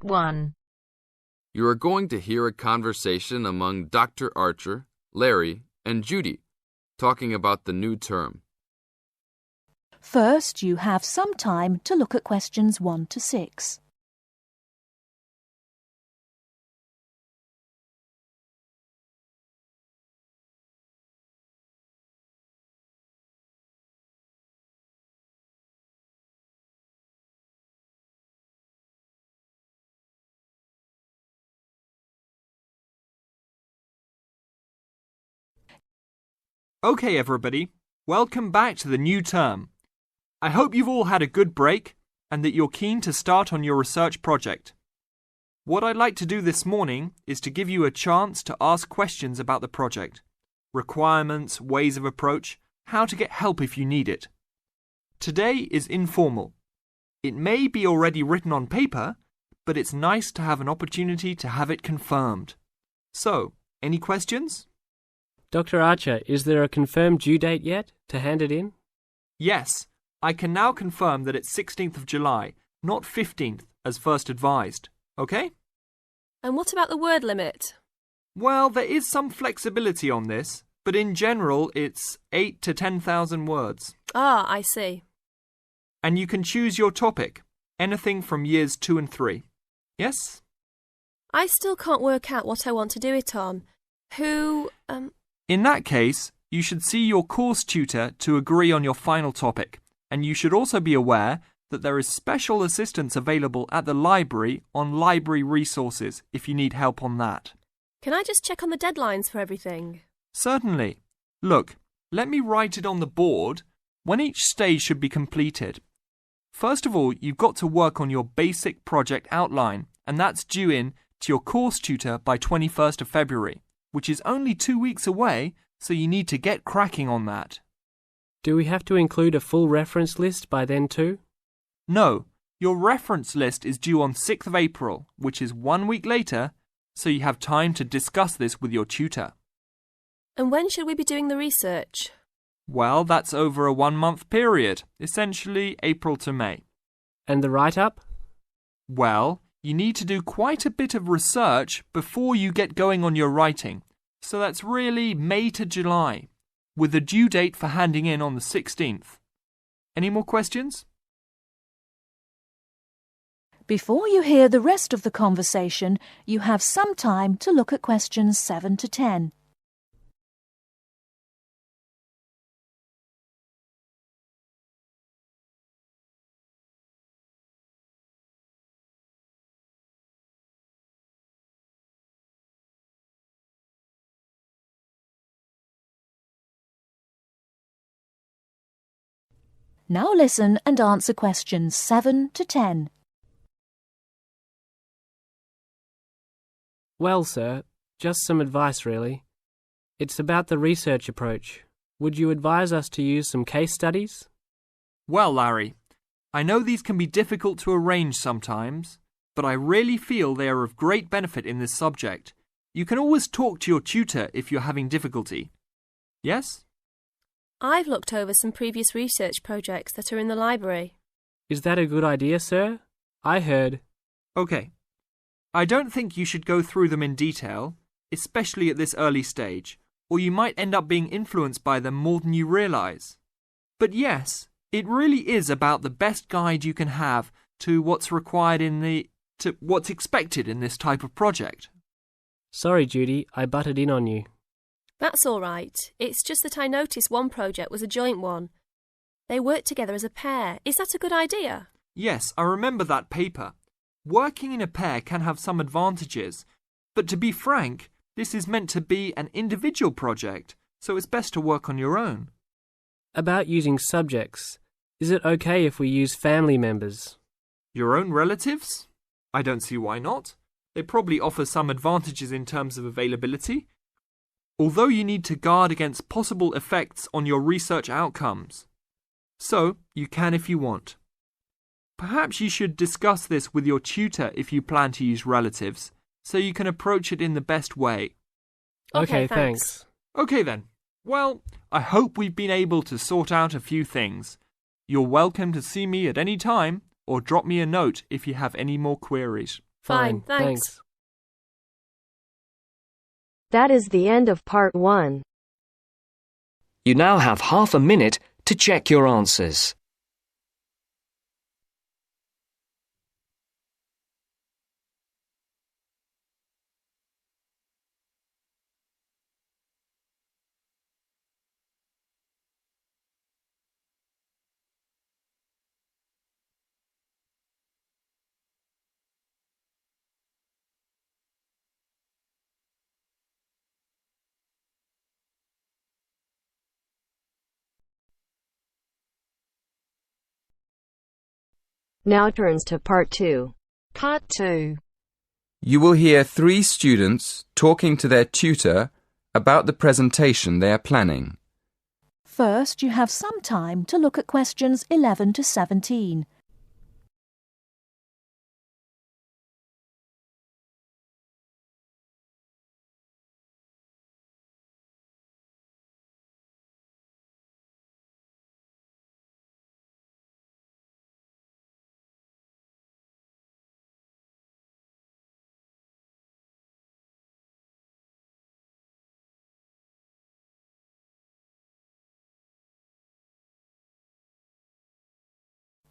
1. You are going to hear a conversation among Dr. Archer, Larry, and Judy, talking about the new term. First, you have some time to look at questions 1 to 6. Okay, everybody, welcome back to the new term. I hope you've all had a good break and that you're keen to start on your research project. What I'd like to do this morning is to give you a chance to ask questions about the project, requirements, ways of approach, how to get help if you need it. Today is informal. It may be already written on paper, but it's nice to have an opportunity to have it confirmed. So, any questions? Dr. Archer, is there a confirmed due date yet to hand it in? Yes, I can now confirm that it's 16th of July, not 15th as first advised. Okay? And what about the word limit? Well, there is some flexibility on this, but in general it's 8 to 10,000 words. Ah, I see. And you can choose your topic, anything from years 2 and 3. Yes? I still can't work out what I want to do it on. In that case, you should see your course tutor to agree on your final topic, and you should also be aware that there is special assistance available at the library on library resources if you need help on that. Can I just check on the deadlines for everything? Certainly. Look, let me write it on the board when each stage should be completed. First of all, you've got to work on your basic project outline, and that's due in to your course tutor by 21st of February. Which is only 2 weeks away, so you need to get cracking on that. Do we have to include a full reference list by then too? No, your reference list is due on 6th of April, which is 1 week later, so you have time to discuss this with your tutor. And when should we be doing the research? Well, that's over a 1-month period, essentially April to May. And the write-up? Well, you need to do quite a bit of research before you get going on your writing. So that's really May to July, with a due date for handing in on the 16th. Any more questions? Before you hear the rest of the conversation, you have some time to look at questions 7 to 10. Now listen and answer questions 7 to 10. Well, sir, just some advice really. It's about the research approach. Would you advise us to use some case studies? Well, Larry, I know these can be difficult to arrange sometimes, but I really feel they are of great benefit in this subject. You can always talk to your tutor if you're having difficulty. Yes? I've looked over some previous research projects that are in the library. Is that a good idea, sir? I heard... Okay. I don't think you should go through them in detail, especially at this early stage, or you might end up being influenced by them more than you realise. But yes, it really is about the best guide you can have to what's required to what's expected in this type of project. Sorry, Judy, I butted in on you. That's all right. It's just that I noticed one project was a joint one. They worked together as a pair. Is that a good idea? Yes, I remember that paper. Working in a pair can have some advantages, but to be frank, this is meant to be an individual project, so it's best to work on your own. About using subjects, is it okay if we use family members? Your own relatives? I don't see why not. They probably offer some advantages in terms of availability. Although you need to guard against possible effects on your research outcomes. So, you can if you want. Perhaps you should discuss this with your tutor if you plan to use relatives, so you can approach it in the best way. Okay, thanks. Okay then. Well, I hope we've been able to sort out a few things. You're welcome to see me at any time, or drop me a note if you have any more queries. Fine, thanks. That is the end of part 1. You now have half a minute to check your answers. Now turns to part 2. Part 2. You will hear 3 students talking to their tutor about the presentation they are planning. First, you have some time to look at questions 11 to 17.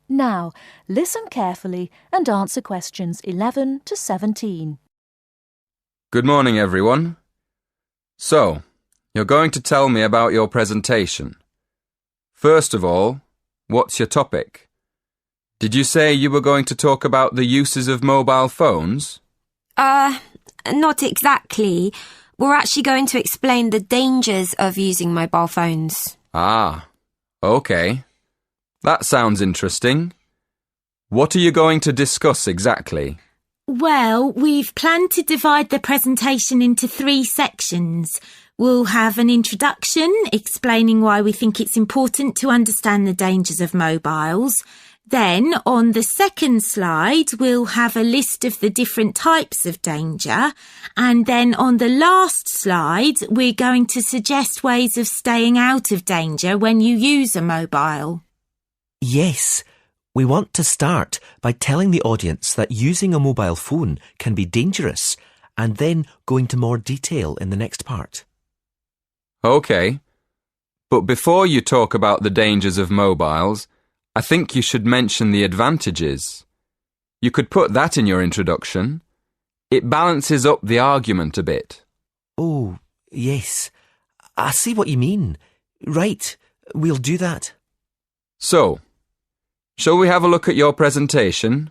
Now, listen carefully and answer questions 11 to 17. Good morning, everyone. So, you're going to tell me about your presentation. First of all, what's your topic? Did you say you were going to talk about the uses of mobile phones? Not exactly. We're actually going to explain the dangers of using mobile phones. Ah, okay. That sounds interesting. What are you going to discuss exactly? Well, we've planned to divide the presentation into 3 sections. We'll have an introduction explaining why we think it's important to understand the dangers of mobiles. Then, on the second slide, we'll have a list of the different types of danger. And then on the last slide, we're going to suggest ways of staying out of danger when you use a mobile. Yes, we want to start by telling the audience that using a mobile phone can be dangerous and then go into more detail in the next part. Okay, but before you talk about the dangers of mobiles, I think you should mention the advantages. You could put that in your introduction. It balances up the argument a bit. Oh, yes. I see what you mean. Right, we'll do that. So, shall we have a look at your presentation?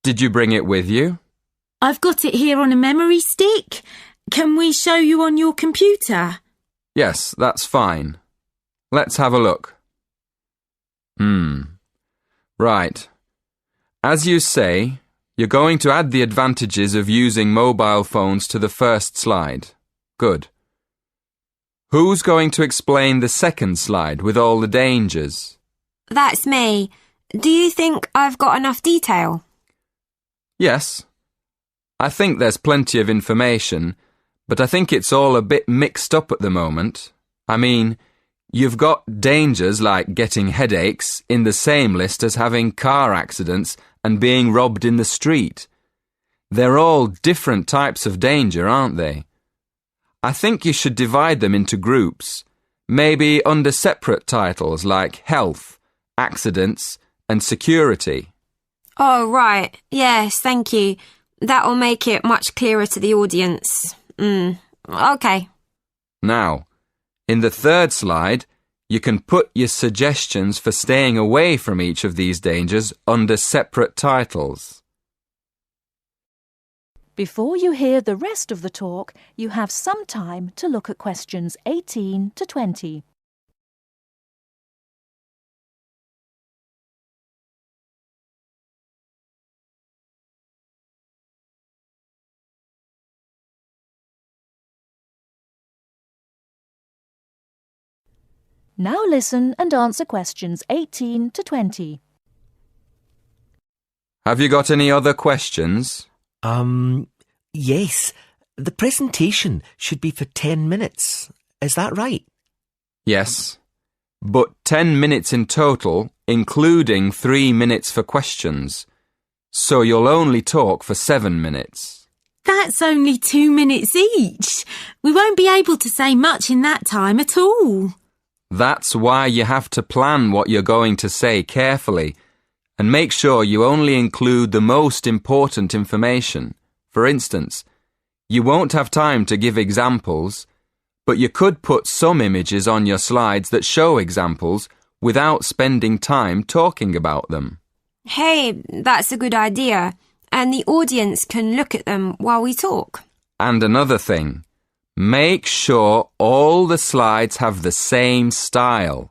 Did you bring it with you? I've got it here on a memory stick. Can we show you on your computer? Yes, that's fine. Let's have a look. Right. As you say, you're going to add the advantages of using mobile phones to the first slide. Good. Who's going to explain the second slide with all the dangers? That's me. Do you think I've got enough detail? Yes. I think there's plenty of information, but I think it's all a bit mixed up at the moment. I mean, you've got dangers like getting headaches in the same list as having car accidents and being robbed in the street. They're all different types of danger, aren't they? I think you should divide them into groups, maybe under separate titles like health, accidents, and security. Oh, right. Yes, thank you. That'll make it much clearer to the audience. Okay. Now, in the third slide, you can put your suggestions for staying away from each of these dangers under separate titles. Before you hear the rest of the talk, you have some time to look at questions 18 to 20. Now listen and answer questions 18 to 20. Have you got any other questions? Yes. The presentation should be for 10 minutes. Is that right? Yes, but 10 minutes in total, including 3 minutes for questions. So you'll only talk for 7 minutes. That's only 2 minutes each. We won't be able to say much in that time at all. That's why you have to plan what you're going to say carefully and make sure you only include the most important information. For instance, you won't have time to give examples, but you could put some images on your slides that show examples without spending time talking about them. Hey, that's a good idea. And the audience can look at them while we talk. And another thing, make sure all the slides have the same style.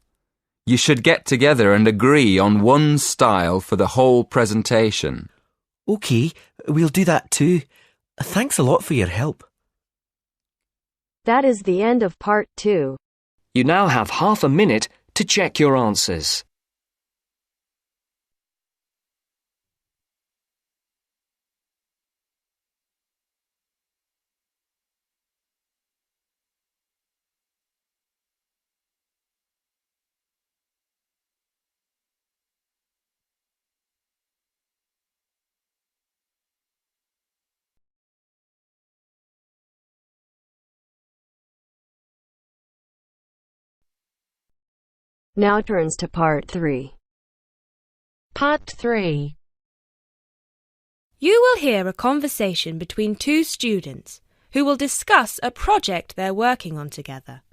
You should get together and agree on one style for the whole presentation. OK, we'll do that too. Thanks a lot for your help. That is the end of part 2. You now have half a minute to check your answers. Now turns to part 3. Part 3. You will hear a conversation between two students who will discuss a project they're working on together.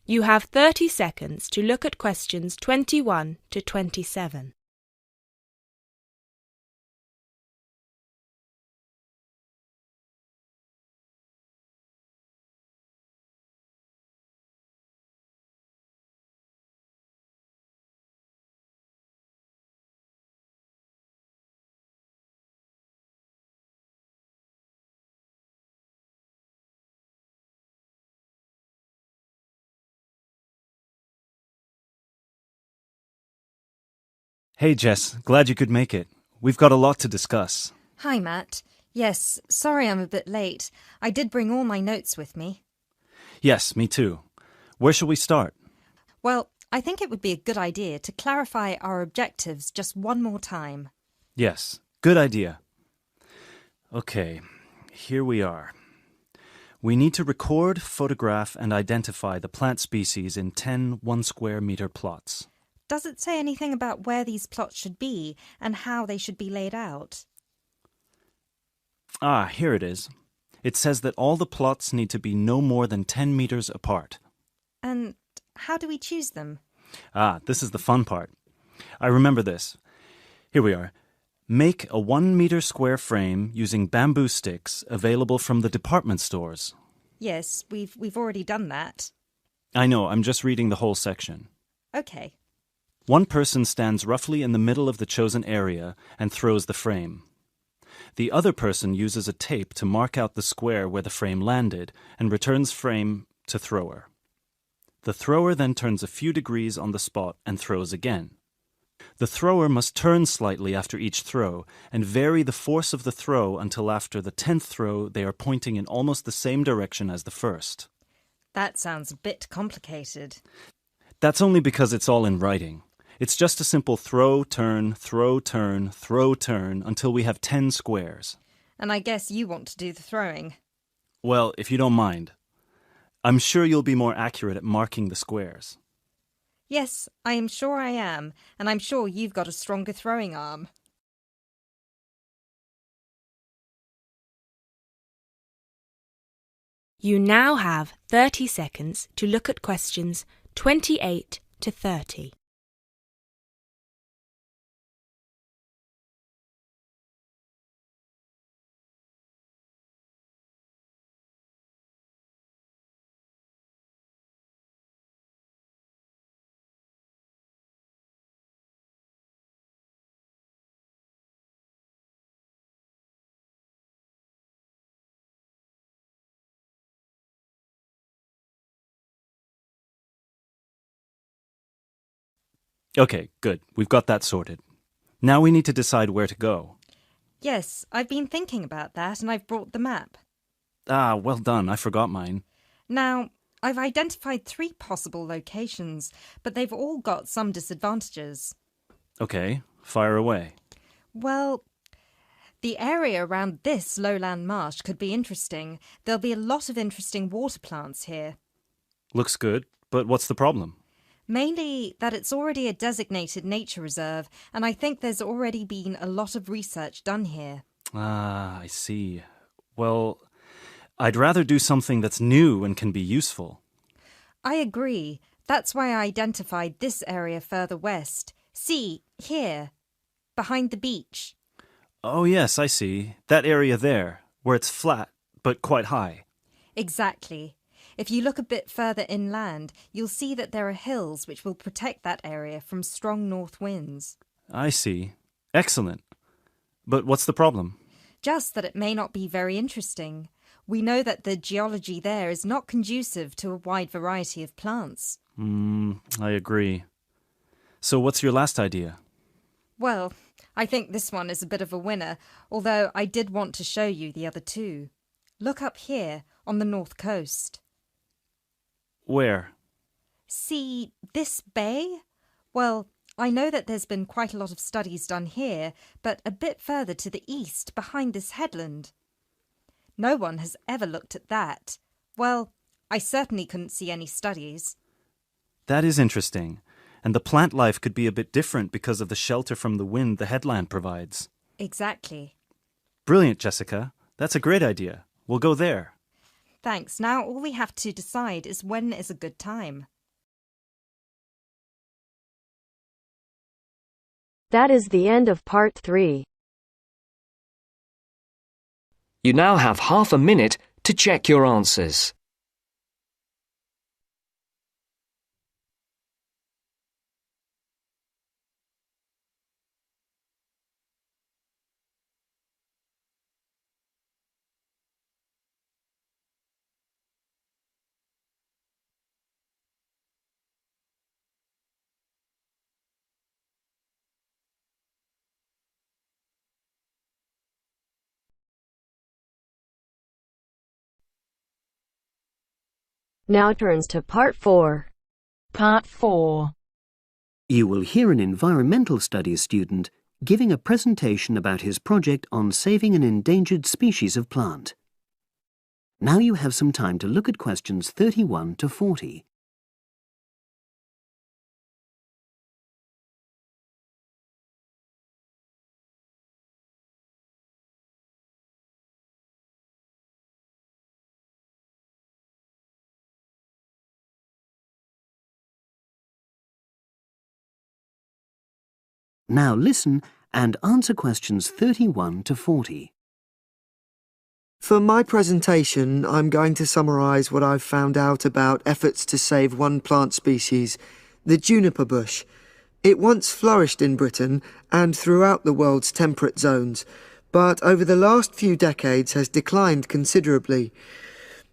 You have 30 seconds to look at questions 21 to 27. Hey Jess, glad you could make it. We've got a lot to discuss. Hi Matt. Yes, sorry I'm a bit late. I did bring all my notes with me. Yes, me too. Where shall we start? Well, I think it would be a good idea to clarify our objectives just one more time. Yes, good idea. Okay, here we are. We need to record, photograph, and identify the plant species in 10 1-square-meter plots. Does it say anything about where these plots should be and how they should be laid out? Ah, here it is. It says that all the plots need to be no more than 10 meters apart. And how do we choose them? Ah, this is the fun part. I remember this. Here we are. Make a 1-meter square frame using bamboo sticks available from the department stores. Yes, we've already done that. I know, I'm just reading the whole section. Okay. One person stands roughly in the middle of the chosen area and throws the frame. The other person uses a tape to mark out the square where the frame landed and returns frame to thrower. The thrower then turns a few degrees on the spot and throws again. The thrower must turn slightly after each throw and vary the force of the throw until after the 10th throw they are pointing in almost the same direction as the first. That sounds a bit complicated. That's only because it's all in writing. It's just a simple throw, turn, throw, turn, throw, turn until we have 10 squares. And I guess you want to do the throwing. Well, if you don't mind. I'm sure you'll be more accurate at marking the squares. Yes, I am sure I am, and I'm sure you've got a stronger throwing arm. You now have 30 seconds to look at questions 28 to 30. Okay, good. We've got that sorted. Now we need to decide where to go. Yes, I've been thinking about that and I've brought the map. Ah, well done. I forgot mine. Now, I've identified 3 possible locations, but they've all got some disadvantages. Okay, fire away. Well, The area around this lowland marsh could be interesting. There'll be a lot of interesting water plants here. Looks good, but what's the problem? Mainly that it's already a designated nature reserve, and I think there's already been a lot of research done here. Ah, I see. Well, I'd rather do something that's new and can be useful. I agree. That's why I identified this area further west. See, here, behind the beach. Oh, yes, I see. That area there, where it's flat, but quite high. Exactly. If you look a bit further inland, you'll see that there are hills which will protect that area from strong north winds. I see. Excellent. But what's the problem? Just that it may not be very interesting. We know that the geology there is not conducive to a wide variety of plants. I agree. So what's your last idea? Well, I think this one is a bit of a winner, although I did want to show you the other two. Look up here, on the north coast. Where? See this bay? Well, I know that there's been quite a lot of studies done here, but a bit further to the east, behind this headland. No one has ever looked at that. Well, I certainly couldn't see any studies. That is interesting. And the plant life could be a bit different because of the shelter from the wind the headland provides. Exactly. Brilliant, Jessica. That's a great idea. We'll go there. Thanks. Now all we have to decide is when is a good time. That is the end of part 3. You now have half a minute to check your answers. Now turns to part 4. Part 4. You will hear an environmental studies student giving a presentation about his project on saving an endangered species of plant. Now you have some time to look at questions 31 to 40. Now listen and answer questions 31 to 40. For my presentation, I'm going to summarise what I've found out about efforts to save one plant species, the juniper bush. It once flourished in Britain and throughout the world's temperate zones, but over the last few decades has declined considerably.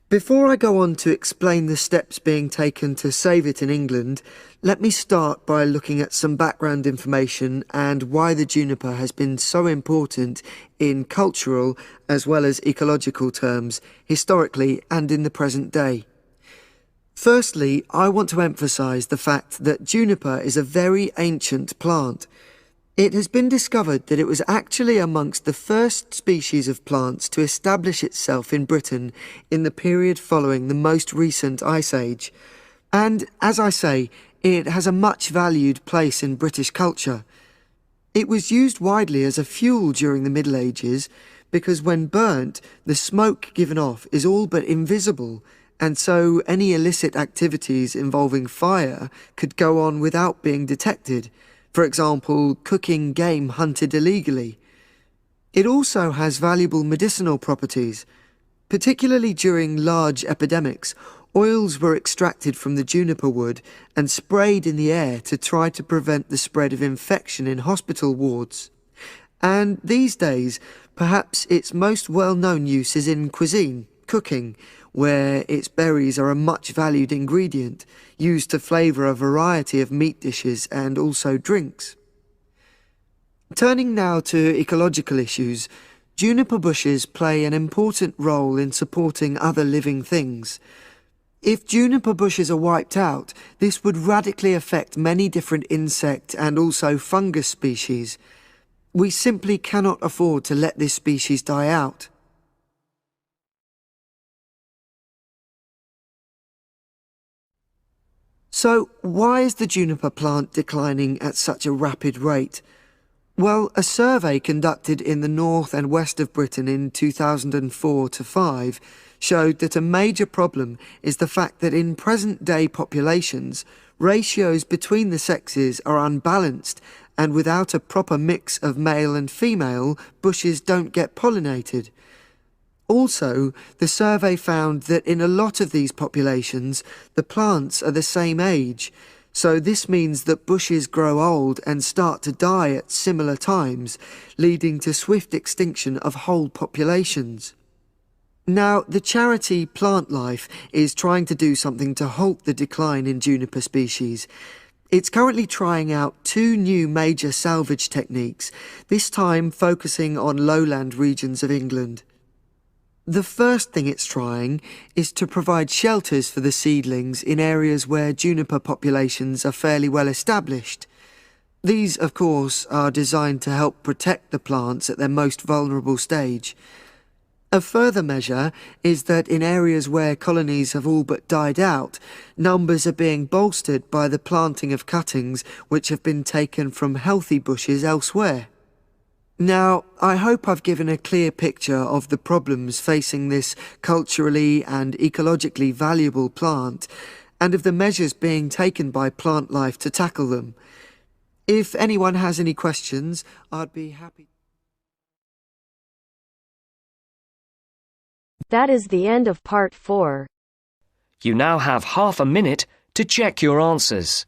Before I go on to explain the steps being taken to save it in England, let me start by looking at some background information and why the juniper has been so important in cultural as well as ecological terms, historically and in the present day. Firstly, I want to emphasise the fact that juniper is a very ancient plant. It has been discovered that it was actually amongst the first species of plants to establish itself in Britain in the period following the most recent Ice Age. And, as I say, it has a much valued place in British culture. It was used widely as a fuel during the Middle Ages because when burnt, the smoke given off is all but invisible, and so any illicit activities involving fire could go on without being detected. For example, cooking game hunted illegally. It also has valuable medicinal properties. Particularly during large epidemics, oils were extracted from the juniper wood and sprayed in the air to try to prevent the spread of infection in hospital wards. And these days, perhaps its most well-known use is in cuisine, cooking, where its berries are a much valued ingredient, used to flavour a variety of meat dishes and also drinks. Turning now to ecological issues, juniper bushes play an important role in supporting other living things. If juniper bushes are wiped out, this would radically affect many different insect and also fungus species. We simply cannot afford to let this species die out. So, why is the juniper plant declining at such a rapid rate? Well, a survey conducted in the north and west of Britain in 2004-5 showed that a major problem is the fact that in present-day populations, ratios between the sexes are unbalanced, and without a proper mix of male and female, bushes don't get pollinated. Also, the survey found that in a lot of these populations, the plants are the same age, so this means that bushes grow old and start to die at similar times, leading to swift extinction of whole populations. Now, the charity Plant Life is trying to do something to halt the decline in juniper species. It's currently trying out 2 new major salvage techniques, this time focusing on lowland regions of England. The first thing it's trying is to provide shelters for the seedlings in areas where juniper populations are fairly well established. These, of course, are designed to help protect the plants at their most vulnerable stage. A further measure is that in areas where colonies have all but died out, numbers are being bolstered by the planting of cuttings which have been taken from healthy bushes elsewhere. Now, I hope I've given a clear picture of the problems facing this culturally and ecologically valuable plant, and of the measures being taken by Plant Life to tackle them. If anyone has any questions, I'd be happy. That is the end of part 4. You now have half a minute to check your answers.